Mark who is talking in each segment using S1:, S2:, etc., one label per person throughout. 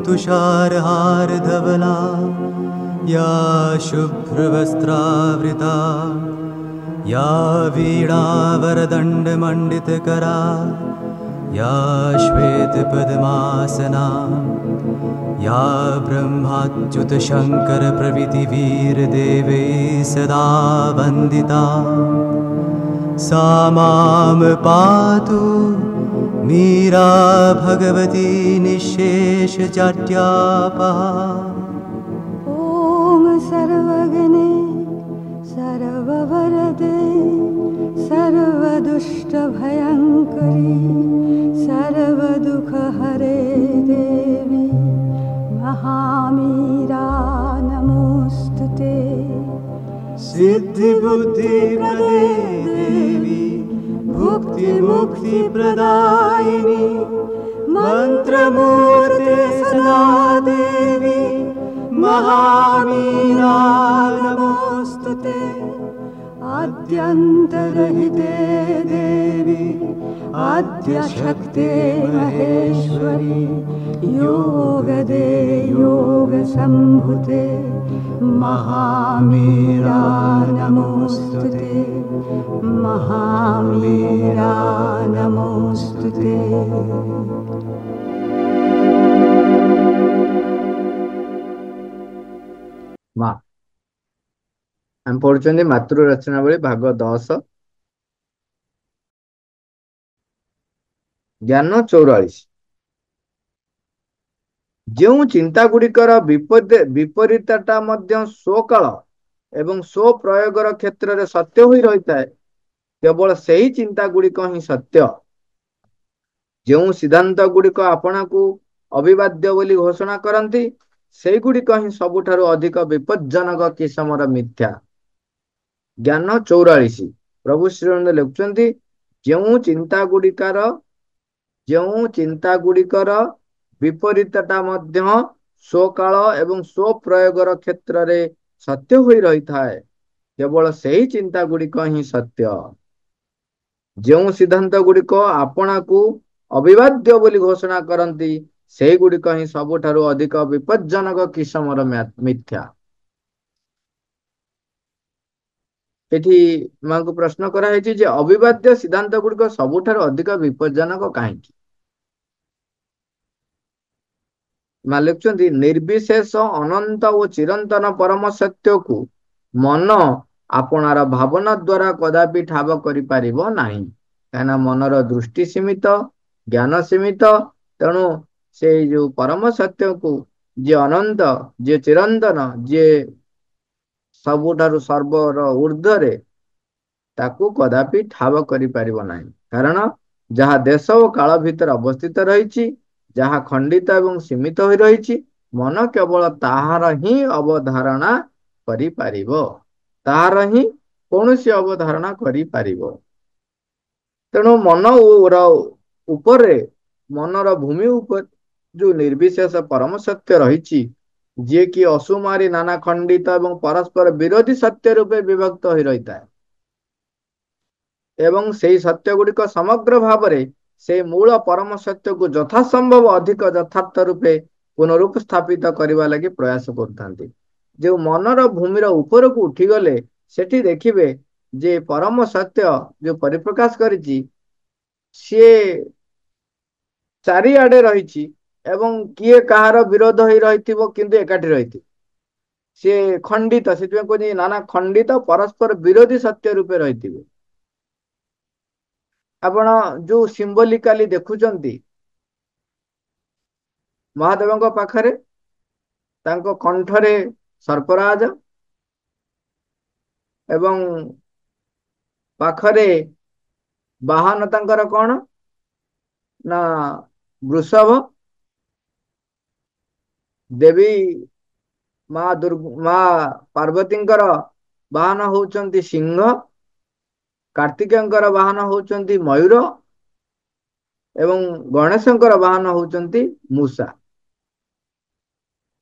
S1: तुषारहार धवला या शुभ्रवस्त्रावृता या वीणावरदण्डमण्डितकरा या श्वेतपद्मासना या ब्रह्माच्युतशङ्करप्रभृतिवीरदेवै सदा वन्दिता सा मां पातु मीरा भगवती निःशेषजाड्यापहा।
S2: ॐ सर्वगणे सर्ववरदे सर्वदुष्टभयङ्करी सर्वदुःखहरे देवी महामीरा नमोऽस्तुते।
S1: सिद्धिबुद्धिप्रदे देवी भुक्तिमुक्तिप्रदायिनी मन्त्रमूर्ते सदा देवी महामीरा नमोऽस्तुते।
S2: आद्यन्तरहिते देवी आद्यशक्ते महेश्वरी योगदे योगसम्भुते महामीरा नमोऽस्तुते महामीरा नमोऽस्तुते।
S3: माँ हम पढ़ुଛନ୍ତି ମାତୃ ରଚନାବଳୀ ଭାଗ 10 ଜ୍ଞାନ 44। ଯେଉଁ ଚିନ୍ତା ଗୁଡ଼ିକର ବିପରୀତଟା ମଧ୍ୟ ସ୍ୱକାଳ ଏବଂ ସ୍ୱପ୍ରୟୋଗର କ୍ଷେତ୍ରରେ ସତ୍ୟ ହୋଇ ରହିଥାଏ କେବଳ ସେହି ଚିନ୍ତା ଗୁଡ଼ିକ ହିଁ ସତ୍ୟ। ଯେଉଁ ସିଦ୍ଧାନ୍ତ ଗୁଡ଼ିକ ଆପଣାକୁ ଅବିବାଦ୍ୟ ବୋଲି ଘୋଷଣା କରନ୍ତି ସେଇଗୁଡ଼ିକ ହିଁ ସବୁଠାରୁ ଅଧିକ ବିପଜ୍ଜନକ କିସମର ମିଥ୍ୟା। ଜ୍ଞାନ 44। ପ୍ରଭୁ ଶ୍ରୀଅରବିନ୍ଦ ଲେଖୁଛନ୍ତି ଯେଉଁ ଚିନ୍ତା ଗୁଡ଼ିକର ବିପରୀତଟା ମଧ୍ୟ ସ୍ୱକାଳ ଏବଂ ସ୍ୱପ୍ରୟୋଗର କ୍ଷେତ୍ରରେ ସତ୍ୟ ହୋଇ ରହିଥାଏ କେବଳ ସେହି ଚିନ୍ତା ଗୁଡ଼ିକ ହିଁ ସତ୍ୟ। ଯେଉଁ ସିଦ୍ଧାନ୍ତ ଗୁଡ଼ିକ ଆପଣାକୁ ଅବିବାଦ୍ୟ ବୋଲି ଘୋଷଣା କରନ୍ତି ସେଇଗୁଡ଼ିକ ହିଁ ସବୁଠାରୁ ଅଧିକ ବିପଜ୍ଜନକ କିସମର ମିଥ୍ୟା। ଏଠି ମାଙ୍କୁ ପ୍ରଶ୍ନ କରାଯାଇଛି ଯେ ଅବିବାଦ୍ୟ ସିଦ୍ଧାନ୍ତ ଗୁଡ଼ିକ ସବୁଠାରୁ ଅଧିକ ବିପଜ୍ଜନକ କାହିଁକି? ମା ଲେଖୁଛନ୍ତି ନିର୍ବିଶେଷ ଅନନ୍ତ ଓ ଚିରନ୍ତନ ପରମ ସତ୍ୟକୁ ମନ ଆପଣାର ଭାବନା ଦ୍ୱାରା କଦାପି ଠାବ କରିପାରିବ ନାହିଁ। କାହିଁକିନା ମନର ଦୃଷ୍ଟି ସୀମିତ, ଜ୍ଞାନ ସୀମିତ। ତେଣୁ ସେଇ ଯୋଉ ପରମ ସତ୍ୟକୁ ଯିଏ ଅନନ୍ତ, ଯିଏ ଚିରନ୍ତନ, ଯିଏ ସବୁଠାରୁ ସର୍ବର ଊର୍ଦ୍ଧ୍ୱରେ ତାକୁ କଦାପି ଠାବ କରିପାରିବ ନାହିଁ। କାରଣ ଯାହା ଦେଶ ଓ କାଳ ଭିତରେ ଅବସ୍ଥିତ ରହିଛି, ଯାହା ଖଣ୍ଡିତ ଏବଂ ସୀମିତ ହୋଇ ରହିଛି, ମନ କେବଳ ତାହାର ହିଁ ଅବଧାରଣା କରିପାରିବ, ତାହାର ହିଁ କୌଣସି ଅବଧାରଣା କରିପାରିବ। ତେଣୁ ମନର ଭୂମି ଉପରେ ଯୋଉ ନିର୍ବିଶେଷ ପରମ ସତ୍ୟ ରହିଛି, ଯିଏକି ଅସୁମାରୀ ନାନା ଖଣ୍ଡିତ ଏବଂ ପରସ୍ପର ବିରୋଧୀ ସତ୍ୟ ରୂପେ ବିଭକ୍ତ ହୋଇ ରହିଥାଏ ଏବଂ ସେଇ ସତ୍ୟ ଗୁଡ଼ିକ ସମଗ୍ର ଭାବରେ ସେ ମୂଳ ପରମ ସତ୍ୟକୁ ଯଥାସମ୍ଭବ ଅଧିକ ଯଥାର୍ଥ ରୂପେ ପୁନରୁପସ୍ଥାପିତ କରିବା ଲାଗି ପ୍ରୟାସ କରୁଥାନ୍ତି। ଯେଉଁ ମନର ଭୂମିର ଉପରକୁ ଉଠିଗଲେ ସେଠି ଦେଖିବେ ଯେ ପରମ ସତ୍ୟ ଯୋଉ ପରିପ୍ରକାଶ କରିଛି ସିଏ ଚାରିଆଡେ ରହିଛି ଏବଂ କିଏ କାହାର ବିରୋଧ ହେଇ ରହିଥିବ କିନ୍ତୁ ଏକାଠି ରହିଥିବ। ସିଏ ଖଣ୍ଡିତ, ସେଥିପାଇଁ କହୁଛି ନାନା ଖଣ୍ଡିତ ପରସ୍ପର ବିରୋଧୀ ସତ୍ୟ ରୂପେ ରହିଥିବେ। ଆପଣ ଯୋଉ ସିମ୍ବଲିକାଲି ଦେଖୁଛନ୍ତି ମହାଦେବଙ୍କ ପାଖରେ ତାଙ୍କ କଣ୍ଠରେ ସର୍ପରାଜ ଏବଂ ପାଖରେ ବାହନ ତାଙ୍କର କଣ ନା ବୃଷଭ, ଦେବୀ ମା ପାର୍ବତୀଙ୍କର ବାହନ ହଉଛନ୍ତି ସିଂହ, କାର୍ତ୍ତିକେୟଙ୍କର ବାହନ ହଉଛନ୍ତି ମୟୂର ଏବଂ ଗଣେଶଙ୍କର ବାହନ ହଉଛନ୍ତି ମୂଷା।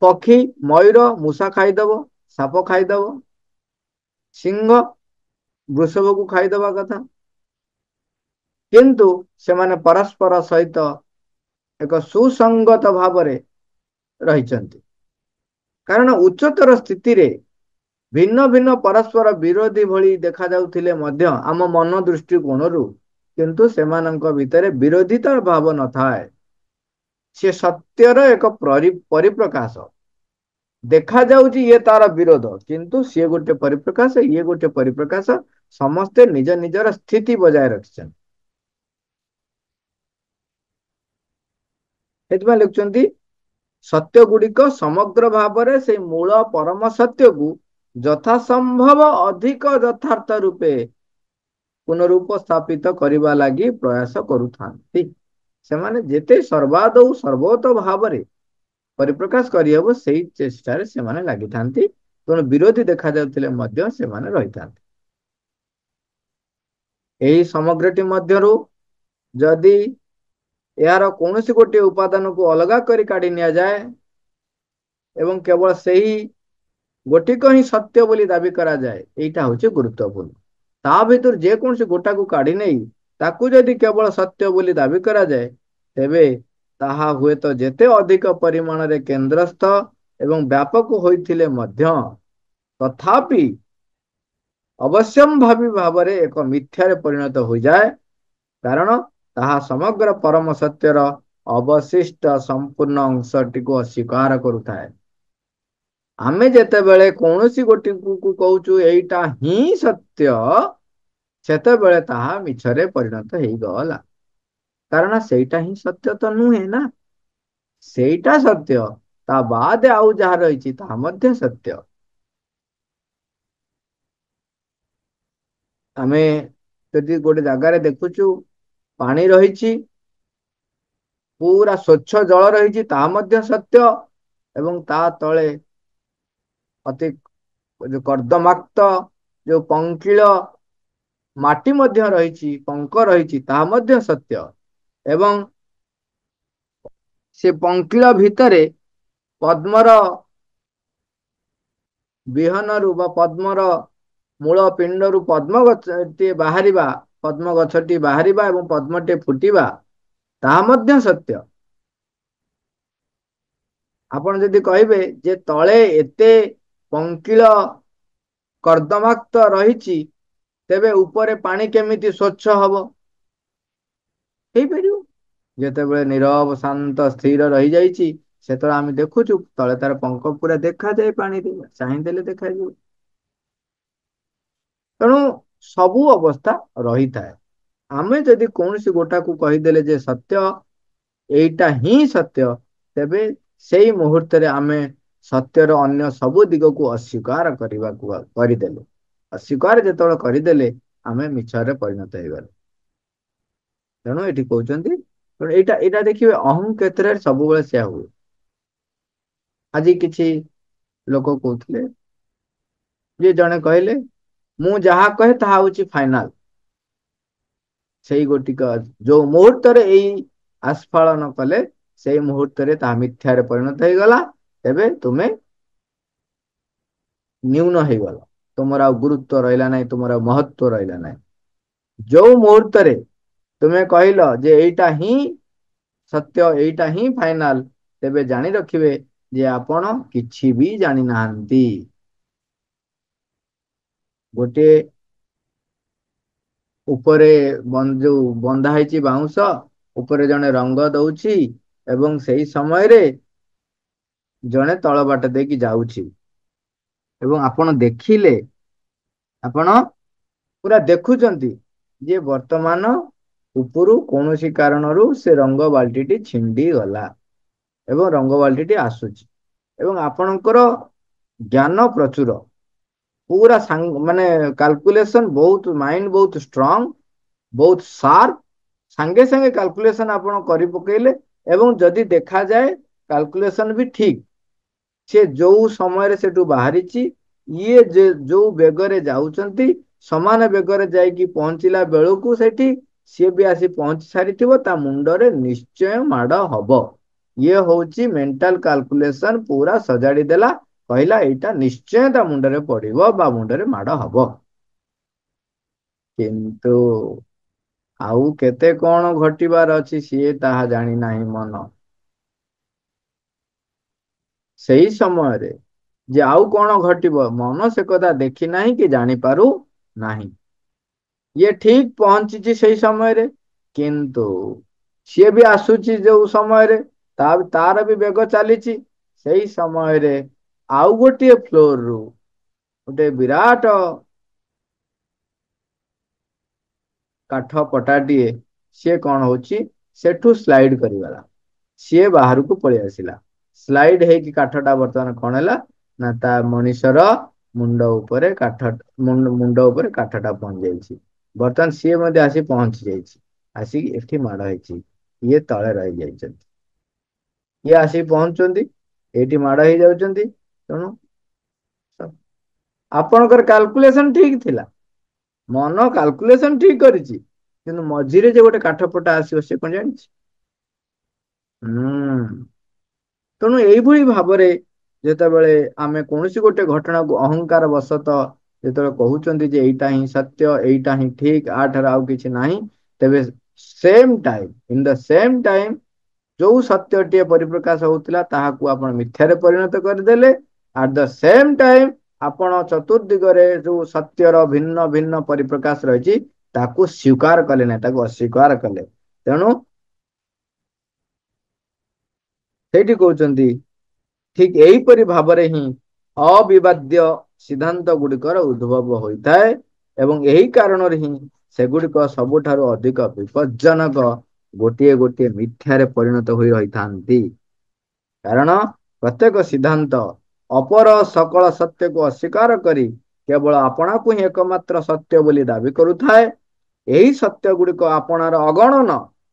S3: ପକ୍ଷୀ ମୟୂର ମୂଷା ଖାଇଦବ, ସାପ ଖାଇଦବ, ସିଂହ ବୃଷଭକୁ ଖାଇଦବା କଥା, କିନ୍ତୁ ସେମାନେ ପରସ୍ପର ସହିତ ଏକ ସୁସଙ୍ଗତ ଭାବରେ ରହିଛନ୍ତି। କାରଣ ଉଚ୍ଚତର ସ୍ଥିତିରେ ଭିନ୍ନ ଭିନ୍ନ ପରସ୍ପର ବିରୋଧୀ ଭଳି ଦେଖାଯାଉଥିଲେ ମଧ୍ୟ ଆମ ମନ ଦୃଷ୍ଟିକୋଣରୁ କିନ୍ତୁ ସେମାନଙ୍କ ଭିତରେ ବିରୋଧିତା ଭାବ ନଥାଏ। ସେ ସତ୍ୟର ଏକ ପରିପ୍ରକାଶ। ଦେଖାଯାଉଛି ଇଏ ତାର ବିରୋଧ, କିନ୍ତୁ ସିଏ ଗୋଟେ ପରିପ୍ରକାଶ, ଇଏ ଗୋଟେ ପରିପ୍ରକାଶ। ସମସ୍ତେ ନିଜ ନିଜର ସ୍ଥିତି ବଜାୟ ରଖିଛନ୍ତି। ସେଥିପାଇଁ ଲେଖୁଛନ୍ତି ସତ୍ୟ ଗୁଡିକ ସମଗ୍ର ଭାବରେ ସେଇ ମୂଳ ପରମ ସତ୍ୟକୁ ଯଥାସମ୍ଭବ ଅଧିକ ଯଥାର୍ଥ ରୂପେ ପୁନରୁପସ୍ଥାପିତ କରିବା ଲାଗି ପ୍ରୟାସ କରୁଥାନ୍ତି। ସେମାନେ ଯେତେ ସର୍ବାଦୌ ସର୍ବୋତ ଭାବରେ ପରିପ୍ରକାଶ କରିହେବ ସେଇ ଚେଷ୍ଟାରେ ସେମାନେ ଲାଗିଥାନ୍ତି। ତେଣୁ ବିରୋଧୀ ଦେଖାଯାଉଥିଲେ ମଧ୍ୟ ସେମାନେ ରହିଥାନ୍ତି। ଏହି ସମଗ୍ରଟି ମଧ୍ୟରୁ ଯଦି ଏହାର କୌଣସି ଗୋଟିଏ ଉପାଦାନକୁ ଅଲଗା କରି କାଢି ନିଆଯାଏ ଏବଂ କେବଳ ସେହି ଗୋଟିକ ହିଁ ସତ୍ୟ ବୋଲି ଦାବି କରାଯାଏ, ଏଇଟା ହଉଛି ଗୁରୁତ୍ୱପୂର୍ଣ୍ଣ। ତା ଭିତରୁ ଯେକୌଣସି ଗୋଟାକୁ କାଢି ନେଇ ତାକୁ ଯଦି କେବଳ ସତ୍ୟ ବୋଲି ଦାବି କରାଯାଏ, ତେବେ ତାହା ହୁଏତ ଯେତେ ଅଧିକ ପରିମାଣରେ କେନ୍ଦ୍ରସ୍ଥ ଏବଂ ବ୍ୟାପକ ହୋଇଥିଲେ ମଧ୍ୟ ତଥାପି ଅବଶ୍ୟମ୍ଭାବୀ ଭାବରେ ଏକ ମିଥ୍ୟାରେ ପରିଣତ ହୋଇଯାଏ। କାରଣ ତାହା ସମଗ୍ର ପରମ ସତ୍ୟର ଅବଶିଷ୍ଟ ସମ୍ପୂର୍ଣ୍ଣ ଅଂଶଟିକୁ ଅସ୍ୱୀକାର କରୁଥାଏ। ଆମେ ଯେତେବେଳେ କୌଣସି ଗୋଟିକୁ କହୁଛୁ ଏଇଟା ହିଁ ସତ୍ୟ, ସେତେବେଳେ ତାହା ମିଛରେ ପରିଣତ ହେଇଗଲା। କାରଣ ସେଇଟା ହିଁ ସତ୍ୟ ତ ନୁହେଁ ନା। ସେଇଟା ସତ୍ୟ, ତା ବାଦେ ଆଉ ଯାହା ରହିଛି ତାହା ମଧ୍ୟ ସତ୍ୟ। ଆମେ ଯଦି ଗୋଟେ ଜାଗାରେ ଦେଖୁଛୁ ପାଣି ରହିଛି, ପୁରା ସ୍ୱଚ୍ଛ ଜଳ ରହିଛି, ତାହା ମଧ୍ୟ ସତ୍ୟ। ଏବଂ ତା ତଳେ ଅତି ଯୋଉ କର୍ଦ୍ଦମାକ୍ତ ଯୋଉ ପଙ୍କିଳ ମାଟି ମଧ୍ୟ ରହିଛି, ପଙ୍କ ରହିଛି, ତାହା ମଧ୍ୟ ସତ୍ୟ। ଏବଂ ସେ ପଙ୍କିଳ ଭିତରେ ପଦ୍ମର ବିହନରୁ ବା ପଦ୍ମର ମୂଳ ପିଣ୍ଡରୁ ପଦ୍ମ ଗଛଟିଏ ବାହାରିବା, ପଦ୍ମ ଗଛଟି ବାହାରିବା ଏବଂ ପଦ୍ମଟିଏ ଫୁଟିବା, ତାହା ମଧ୍ୟ ସତ୍ୟ। ଆପଣ ଯଦି କହିବେ ଯେ ତଳେ ଏତେ ପଙ୍କିଳ କର୍ଦ୍ଦମାକ୍ତ ରହିଛି, ତେବେ ଉପରେ ପାଣି କେମିତି ସ୍ୱଚ୍ଛ ହବ? ହେଇପାରିବ। ଯେତେବେଳେ ନୀରବ ଶାନ୍ତ ସ୍ଥିର ରହିଯାଇଛି, ସେତେବେଳେ ଆମେ ଦେଖୁଛୁ ତଳେ ତାର ପଙ୍କ ପୁରା ଦେଖାଯାଏ, ପାଣିରେ ଚାହିଁଦେଲେ ଦେଖାଯିବ। ତେଣୁ ସବୁ ଅବସ୍ଥା ରହିଥାଏ। ଆମେ ଯଦି କୌଣସି ଗୋଟାକୁ କହିଦେଲେ ଯେ ସତ୍ୟ, ଏଇଟା ହିଁ ସତ୍ୟ, ତେବେ ସେଇ ମୁହୂର୍ତ୍ତରେ ଆମେ ସତ୍ୟର ଅନ୍ୟ ସବୁ ଦିଗକୁ ଅସ୍ୱୀକାର କରିବାକୁ କରିଦେଲେ। ଅସ୍ୱୀକାର ଯେତେବେଳେ କରିଦେଲେ, ଆମେ ମିଛରେ ପରିଣତ ହେଇଗଲେ। ତେଣୁ ଏଠି କହୁଛନ୍ତି, ତେଣୁ ଏଇଟା ଦେଖିବେ ଅହଂ କ୍ଷେତ୍ରରେ ସବୁବେଳେ ସେୟା ହୁଏ। ଆଜି କିଛି ଲୋକ କହୁଥିଲେ ଯେ ଜଣେ କହିଲେ ମୁଁ ଯାହା କହେ ତାହା ହଉଛି ଫାଇନାଲ। ସେଇ ଗୋଟିକ ଯୋଉ ମୁହୂର୍ତ୍ତରେ ଏଇ ଆସ୍ଫାଳନ କଲେ, ସେଇ ମୁହୂର୍ତ୍ତରେ ତାହା ମିଥ୍ୟାରେ ପରିଣତ ହେଇଗଲା। ତେବେ ତୁମେ ନ୍ୟୁନ ହେଇଗଲ, ତୁମର ଆଉ ଗୁରୁତ୍ୱ ରହିଲା ନାହିଁ, ତୁମର ଆଉ ମହତ୍ୱ ରହିଲା ନାହିଁ। ଯୋଉ ମୁହୂର୍ତ୍ତରେ ତୁମେ କହିଲ ଯେ ଏଇଟା ହିଁ ସତ୍ୟ, ଏଇଟା ହିଁ ଫାଇନାଲ, ତେବେ ଜାଣି ରଖିବେ ଯେ ଆପଣ କିଛି ବି ଜାଣିନାହାନ୍ତି। ଗୋଟିଏ ଉପରେ ଯୋଉ ବନ୍ଧା ହେଇଛି ବାଉଁଶ ଉପରେ ଜଣେ ରଙ୍ଗ ଦଉଛି ଏବଂ ସେଇ ସମୟରେ ଜଣେ ତଳ ବାଟ ଦେଇକି ଯାଉଛି ଏବଂ ଆପଣ ଦେଖିଲେ, ଆପଣ ପୁରା ଦେଖୁଛନ୍ତି ଯେ ବର୍ତ୍ତମାନ ଉପରୁ କୌଣସି କାରଣରୁ ସେ ରଙ୍ଗ ବାଲ୍ଟିଟି ଛିଣ୍ଡି ଗଲା ଏବଂ ରଙ୍ଗ ବାଲ୍ଟିଟି ଆସୁଛି ଏବଂ ଆପଣଙ୍କର ଜ୍ଞାନ ପ୍ରଚୁର, ପୁରା ମାନେ କାଲକୁଲେସନ ବହୁତ, ମାଇଣ୍ଡ ବହୁତ ଷ୍ଟ୍ରଙ୍ଗ, ବହୁତ ସାର୍ପ, ସାଙ୍ଗେ ସାଙ୍ଗେ କାଲକୁଲେସନ ଆପଣ କରି ପକେଇଲେ ଏବଂ ଯଦି ଦେଖାଯାଏ କାଲକୁଲେସନ ବି ଠିକ, ସେ ଯୋଉ ସମୟରେ ସେଠୁ ବାହାରିଛି, ଇଏ ଯୋଉ ବେଗରେ ଯାଉଛନ୍ତି, ସମାନ ବେଗରେ ଯାଇକି ପହଞ୍ଚିଲା ବେଳକୁ ସେଠି ସିଏ ବି ଆସି ପହଞ୍ଚି ସାରିଥିବ, ତା ମୁଣ୍ଡରେ ନିଶ୍ଚୟ ମାଡ ହବ। ଇଏ ହଉଛି ମେଣ୍ଟାଲ କାଲକୁଲେସନ, ପୁରା ସଜାଡି ଦେଲା, କହିଲା ଏଇଟା ନିଶ୍ଚୟ ତା ମୁଣ୍ଡରେ ପଡିବ ବା ମୁଣ୍ଡରେ ମାଡ ହବ। କିନ୍ତୁ ଆଉ କେତେ କଣ ଘଟିବାର ଅଛି ସିଏ ତାହା ଜାଣିନାହିଁ ମନ। ସେଇ ସମୟରେ ଯେ ଆଉ କଣ ଘଟିବ ମନ ସେ କଥା ଦେଖି ନାହିଁ କି ଜାଣିପାରୁ ନାହିଁ। ଇଏ ଠିକ ପହଞ୍ଚିଛି ସେଇ ସମୟରେ, କିନ୍ତୁ ସିଏ ବି ଆସୁଛି ଯୋଉ ସମୟରେ ତାର ବି ବେଗ ଚାଲିଛି। ସେଇ ସମୟରେ ଆଉ ଗୋଟିଏ ଫ୍ଲୋରରୁ ଗୋଟେ ବିରାଟ କାଠ ପଟାଟିଏ ସିଏ କଣ ହଉଛି ସେଠୁ ସ୍ଲାଇଡ କରିଗଲା, ସିଏ ବାହାରକୁ ପଳେଇ ଆସିଲା। ସ୍ଲାଇଡ ହେଇକି କାଠଟା ବର୍ତ୍ତମାନ କଣ ହେଲା ନା ତା ମଣିଷର ମୁଣ୍ଡ ଉପରେ ମୁଣ୍ଡ ଉପରେ କାଠଟା ପହଞ୍ଚି ଯାଇଛି। ବର୍ତ୍ତମାନ ସିଏ ମଧ୍ୟ ଆସି ପହଞ୍ଚି ଯାଇଛି, ଆସିକି ଏଠି ମାଡ ହେଇଛି। ଇଏ ତଳେ ରହିଯାଇଛନ୍ତି, ଇଏ ଆସିକି ପହଞ୍ଚୁଛନ୍ତି, ଏଇଠି ମାଡ ହେଇଯାଉଛନ୍ତି। ତେଣୁ ଆପଣଙ୍କର କାଲକୁଲେସନ ଠିକ ଥିଲା, ମନ କାଲକୁଲେସନ ଠିକ କରିଛି, କିନ୍ତୁ ମଝିରେ ଯେ ଗୋଟେ କାଠ ପଟା ଆସିବ ସେ କଣ ଜାଣିଛି? ହୁଁ। ତେଣୁ ଏଇଭଳି ଭାବରେ ଯେତେବେଳେ ଆମେ କୌଣସି ଗୋଟେ ଘଟଣାକୁ ଅହଙ୍କାର ବଶତଃ ଯେତେବେଳେ କହୁଛନ୍ତି ଯେ ଏଇଟା ହିଁ ସତ୍ୟ, ଏଇଟା ହିଁ ଠିକ, ଆଠାରୁ ଆଉ କିଛି ନାହିଁ, ତେବେ ସେମ ଟାଇମ ଇନ ଦ ସେମ ଟାଇମ ଯୋଉ ସତ୍ୟଟିଏ ପରିପ୍ରକାଶ ହଉଥିଲା ତାହାକୁ ଆପଣ ମିଥ୍ୟାରେ ପରିଣତ କରିଦେଲେ। ଆଟ ଦ ସେମ ଟାଇମ ଆପଣ ଚତୁର୍ଦିଗରେ ଯୋଉ ସତ୍ୟର ଭିନ୍ନ ଭିନ୍ନ ପରିପ୍ରକାଶ ରହିଛି ତାକୁ ସ୍ୱୀକାର କଲେ ନାହିଁ, ତାକୁ ଅସ୍ୱୀକାର କଲେ। ତେଣୁ ସେଇଠି କହୁଛନ୍ତି ଠିକ ଏଇପରି ଭାବରେ ହିଁ ଅବିବାଦ୍ୟ ସିଦ୍ଧାନ୍ତ ଗୁଡିକର ଉଦ୍ଭବ ହୋଇଥାଏ ଏବଂ ଏହି କାରଣରେ ହିଁ ସେଗୁଡିକ ସବୁଠାରୁ ଅଧିକ ବିପଜ୍ଜନକ, ଗୋଟିଏ ଗୋଟିଏ ମିଥ୍ୟାରେ ପରିଣତ ହୋଇ ରହିଥାନ୍ତି। କାରଣ ପ୍ରତ୍ୟେକ ସିଦ୍ଧାନ୍ତ ଅପର ସକଳ ସତ୍ୟକୁ ଅସ୍ୱୀକାର କରି କେବଳ ଆପଣାକୁ ହିଁ ଏକମାତ୍ର ସତ୍ୟ ବୋଲି ଦାବି କରୁଥାଏ। ଏହି ସତ୍ୟ ଗୁଡିକ ଆପଣାର ଅଗଣନ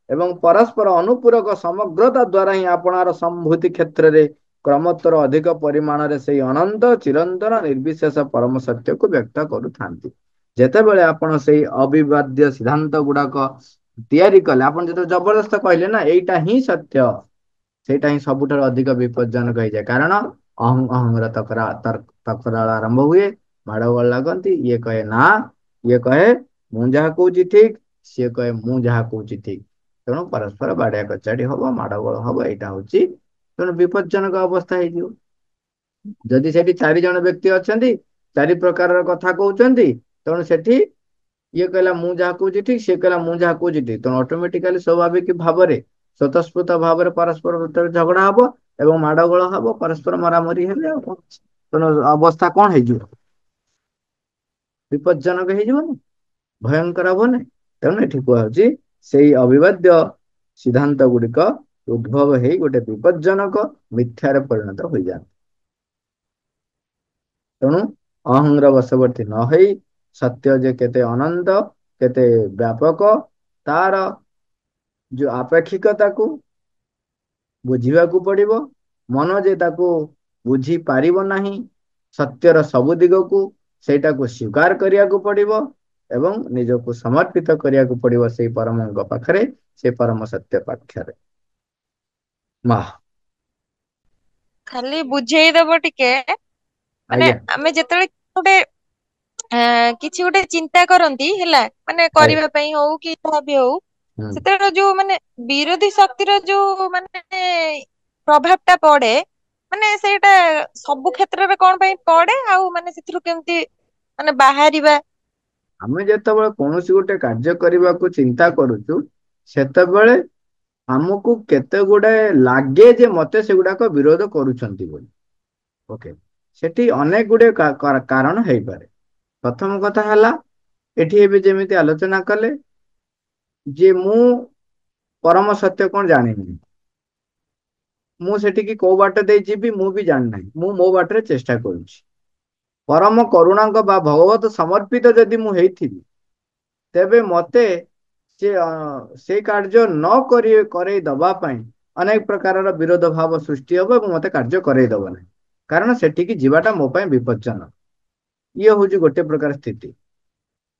S3: ଏବଂ ପରସ୍ପର ଅନୁପୂରକ ସମଗ୍ରତା ଦ୍ୱାରା ହିଁ ଆପଣାର ସମ୍ଭୂତି କ୍ଷେତ୍ରରେ କ୍ରମୋତ୍ତର ଅଧିକ ପରିମାଣରେ ସେଇ ଅନନ୍ତ ଚିରନ୍ତନ ନିର୍ବିଶେଷ ପରମ ସତ୍ୟକୁ ବ୍ୟକ୍ତ କରୁଥାନ୍ତି। ଯେତେବେଳେ ଆପଣ ସେଇ ଅବିବାଦ୍ୟ ସିଦ୍ଧାନ୍ତ ଗୁଡାକ ତିଆରି କଲେ, ଆପଣ ଯେତେବେଳେ ଜବରଦସ୍ତ କହିଲେ ନା ଏଇଟା ହିଁ ସତ୍ୟ, ସେଇଟା ହିଁ ସବୁଠାରୁ ଅଧିକ ବିପଜ୍ଜନକ ହେଇଯାଏ। କାରଣ ଅହଂର ତକରାଳ ଆରମ୍ଭ ହୁଏ, ମାଡ ଗୋଳ ଲାଗନ୍ତି। ଇଏ କହେ ନା, ଇଏ କହେ ମୁଁ ଯାହା କହୁଛି ଠିକ, ସିଏ କହେ ମୁଁ ଯାହା କହୁଛି ଠିକ। ତେଣୁ ପରସ୍ପର ବାଡିଆ କଚାଡି ହବ, ମାଡ ଗୋଳ ହବ। ଏଇଟା ହଉଛି ତେଣୁ ବିପଜ୍ଜନକ ଅବସ୍ଥା ହେଇଯିବ। ଯଦି ସେଠି 4 ଜଣ ବ୍ୟକ୍ତି ଅଛନ୍ତି, 4 ପ୍ରକାରର କଥା କହୁଛନ୍ତି, ତେଣୁ ସେଠି ଇଏ କହିଲା ମୁଁ ଯାହା କହୁଛି ଠିକ, ସିଏ କହିଲା ମୁଁ ଯାହା କହୁଛି ଠିକ, ତେଣୁ ଅଟୋମେଟିକାଲି ସ୍ୱାଭାବିକ ଭାବରେ ସ୍ୱତଃସ୍ଫୂର୍ତ ଭାବରେ ପରସ୍ପର ଭିତରେ ଝଗଡା ହବ ଏବଂ ମାଡ ଗୋଳ ହବ, ପରସ୍ପର ମରାମରି ହେବେ। ଆଉ କଣ ଅଛି? ତେଣୁ ଅବସ୍ଥା କଣ ହେଇଯିବ? ବିପଜ୍ଜନକ ହେଇଯିବନି, ଭୟଙ୍କର ହବନି। ତେଣୁ ଏଠି କୁହାଯାଉଛି ସେଇ ଅବିବାଦ୍ୟ ସିଦ୍ଧାନ୍ତ ଗୁଡିକ ଉଦ୍ଭବ ହେଇ ଗୋଟେ ବିପଜ୍ଜନକ ମିଥ୍ୟାରେ ପରିଣତ ହୋଇଯାଆନ୍ତି। ତେଣୁ ଅହଂର ବଶବର୍ତ୍ତୀ ନ ହେଇ ସତ୍ୟ ଯେ କେତେ ଅନନ୍ତ, କେତେ ବ୍ୟାପକ, ତାର ଯୋଉ ଆପେକ୍ଷିକତାକୁ ବୁଝିବାକୁ ପଡିବ। ମନ ଯେ ତାକୁ ବୁଝି ପାରିବ ନାହିଁ ସତ୍ୟର ସବୁ ଦିଗକୁ, ସେଇଟାକୁ ସ୍ୱୀକାର କରିବାକୁ ପଡିବ ଏବଂ ନିଜକୁ ସମର୍ପିତ କରିବାକୁ ପଡିବ ସେଇ ପରମଙ୍କ ପାଖରେ, ସେ ପରମ ସତ୍ୟ ପାଖରେ।
S4: ଖାଲି ବୁଝେଇଦବ ଟିକେ, ମାନେ
S3: ଆଜ୍ଞା
S4: ଆମେ ଯେତେବେଳେ ଗୋଟେ କିଛି ଗୋଟେ ଚିନ୍ତା କରନ୍ତି ହେଲା, ମାନେ
S3: ଆଜ୍ଞା
S4: କରିବା ପାଇଁ ହଉ କି ଯାହା ବି ହଉ,
S3: ହୁଁ।
S4: ସେତେବେଳେ ଯୋଉ ମାନେ ବିରୋଧୀ ଶକ୍ତିର ଯୋଉ ମାନେ ପ୍ରଭାବ ଟା ପଡେ, ମାନେ ସେଇଟା ସବୁ କ୍ଷେତ୍ରରେ କଣ ପାଇଁ ପଡେ, ଆଉ ମାନେ ସେଥିରୁ କେମିତି ମାନେ ବାହାରିବା?
S3: ଆମେ ଯେତେବେଳେ କୌଣସି ଗୋଟେ କାର୍ଯ୍ୟ କରିବାକୁ ଚିନ୍ତା କରୁଛୁ, ସେତେବେଳେ ଆମକୁ କେତେ ଗୁଡାଏ ଲାଗେ ଯେ ମତେ ସେଗୁଡାକ ବିରୋଧ କରୁଛନ୍ତି ବୋଲି। ଓକେ, ସେଠି ଅନେକ ଗୁଡେ କାରଣ ହେଇପାରେ। ପ୍ରଥମ କଥା ହେଲା, ଏଠି ଏବେ ଯେମିତି ଆଲୋଚନା କଲେ ଯେ ମୁଁ ପରମ ସତ୍ୟ କଣ ଜାଣିନି, ମୁଁ ସେଠିକି କୋଉ ବାଟ ଦେଇ ଯିବି ମୁଁ ବି ଜାଣିନାହିଁ, ମୁଁ ମୋ ବାଟରେ ଚେଷ୍ଟା କରୁଛି। ପରମ କରୁଣାଙ୍କ ବା ଭଗବତ ସମର୍ପିତ ଯଦି ମୁଁ ହେଇଥିବି, ତେବେ ମତେ ସେଇ କାର୍ଯ୍ୟ ନ କରେଇ ଦବା ପାଇଁ ଅନେକ ପ୍ରକାରର ବିରୋଧ ଭାବ ସୃଷ୍ଟି ହବ ଏବଂ ମତେ କାର୍ଯ୍ୟ କରେଇ ଦବ ନାହିଁ। କାରଣ ସେଠିକି ଯିବାଟା ମୋ ପାଇଁ ବିପଜ୍ଜନକ। ଇଏ ହଉଛି ଗୋଟେ ପ୍ରକାର ସ୍ଥିତି।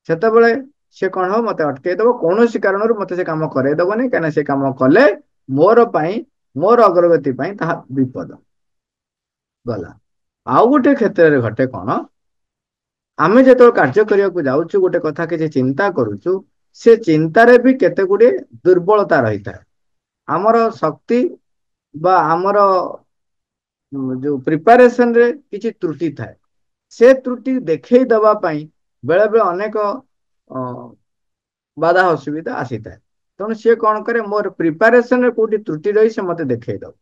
S3: ସେତେବେଳେ ସେ କଣ ହବ, ମତେ ଅଟକେଇଦବ, କୌଣସି କାରଣରୁ ମତେ ସେ କାମ କରେଇଦବନି, କାହିଁକିନା ସେ କାମ କଲେ ମୋର ପାଇଁ, ମୋର ଅଗ୍ରଗତି ପାଇଁ ତାହା ବିପଦ। ଗଲା। ଆଉ ଗୋଟେ କ୍ଷେତ୍ରରେ ଘଟେ କଣ, ଆମେ ଯେତେବେଳେ କାର୍ଯ୍ୟ କରିବାକୁ ଯାଉଛୁ, ଗୋଟେ କଥା କିଛି ଚିନ୍ତା କରୁଛୁ, ସେ ଚିନ୍ତାରେ ବି କେତେ ଗୁଡିଏ ଦୁର୍ବଳତା ରହିଥାଏ। ଆମର ଶକ୍ତି ବା ଆମର जो प्रिपारेशन रे किछि त्रुटि थाए से त्रुटि देखै दबा पई बेले बेले अनेक बाधा असुविधा आसी थाए तेणु सी कौन करे मोर प्रिपारेशन रे कोठी त्रुटि रही से मते देखै दब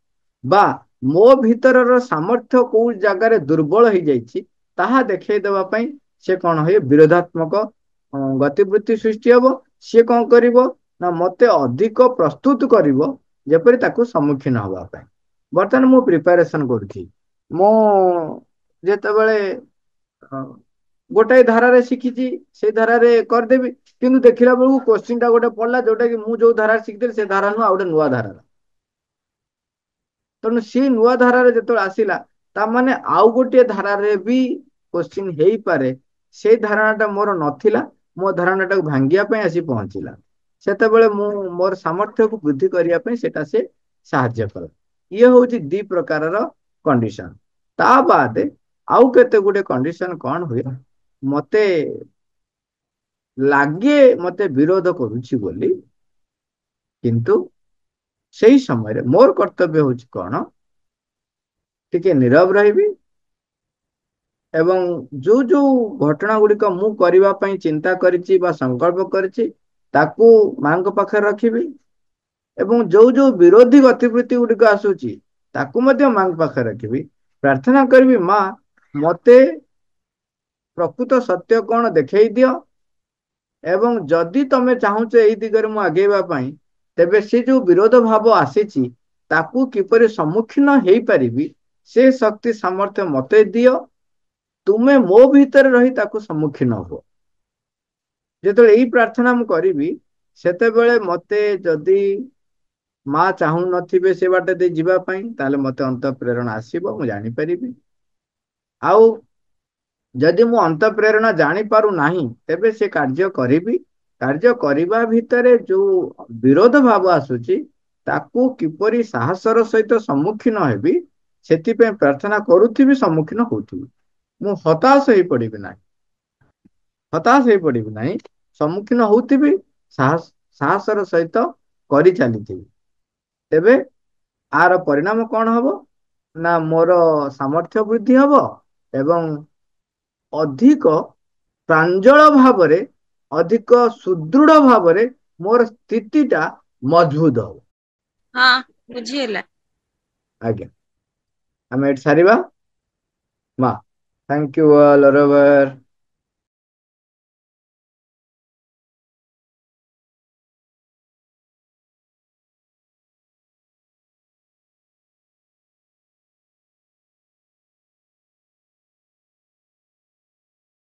S3: बा मो भीतरर सामर्थ्य को जगार दुर्बल हो जाइछि ताहा देखै दबा पई से कौन होय विरोधात्मक गतिवृत्ति सृष्टि हबो सी कौन करिवो ना मते अधिक प्रस्तुत करिवो जेपरि ताकू सम्मुखीन हबा पई बर्तमान मु प्रिपारेशन करूछि मु जेतेबेले गोटाए धारारे शिखिछि से धारारे करदेबी किंतु देखिला बेलू क्वेश्चन टा गोटे पड़ला जोटा कि मु जो धारा शिखिଥିଲି से धारा नु आ गोटे नुआ धारा तेणु सी नुआ धारारे जेतेबेले आसिला ता माने आउ गोटे धारारे भी क्वेश्चन हेई पारे से धारणाटा मोर नथिला मो धारणाटा भांगिया पई आसी पहुंचिला सेतेबेले मु मोर सामर्थ्य को वृद्धि करिया पई सेटा से साहाय्य कला ये होची दी प्रकारर कंडीशन ता बाद आउ केते गुटे कंडीशन कौन हुए मते लागे मते विरोध करुछि बोली किंतु सेही समय मोर कर्तव्य होछि कौन टिके नीरव रहिबी एवं जो जो घटना गुड़िक मु करबा पई चिंता करिछि बा संकल्प करिछि ताकू मांग पाखे रखिबी एवं जो जो विरोधी गतिविधि गुड़िक आसुछि ताकू मध्य मांग पाखे रखिबी प्रार्थना करबी माँ मते प्रकृत सत्य कौन देखै दियो एवं जदि तमे चाहूच एई दिगरे मु आगेबा पई तेबे से जो विरोध भाव आसीछि ताकू किपरि सम्मुखीन हेई परिबी से शक्ति सामर्थ्य मते दियो तुमे मो भीतर रही ताकू सम्मुखीन हो जेतो एई प्रार्थना मु करिबी सेते बेले मते जदि माँ चाहू नथिबे से बाटे दे जीवा पई ताले मते अंत प्रेरणा आसीबो मु जानि परिबी आउ जदि मु अंत प्रेरणा जानी पारु नाही तेबे से कार्य करिबी कार्य करिबा भितरे जो विरोध भाव आसुची ताकू किपरि साहसर सहित सम्मुखीन हेबी सेति पे प्रार्थना करूथिबी सम्मुखीन होथिबी मु हताश होई पड़िबी नाही हताश होई पड़िबी नाही सम्मुखीन होथिबी साहसर सहित करि चलीथिबी तेबे आर परिणाम कौन हबो ना मोर सामर्थ्य वृद्धि हबो एवं अधिक प्रांजल भावरे अधिक सुदृढ़ भावरे मोर स्थितिटा मजबूत हो
S4: हाँ बुझिएला
S3: आज्ञा आम एट सारिबा माँ थैंक यू ऑल ओवर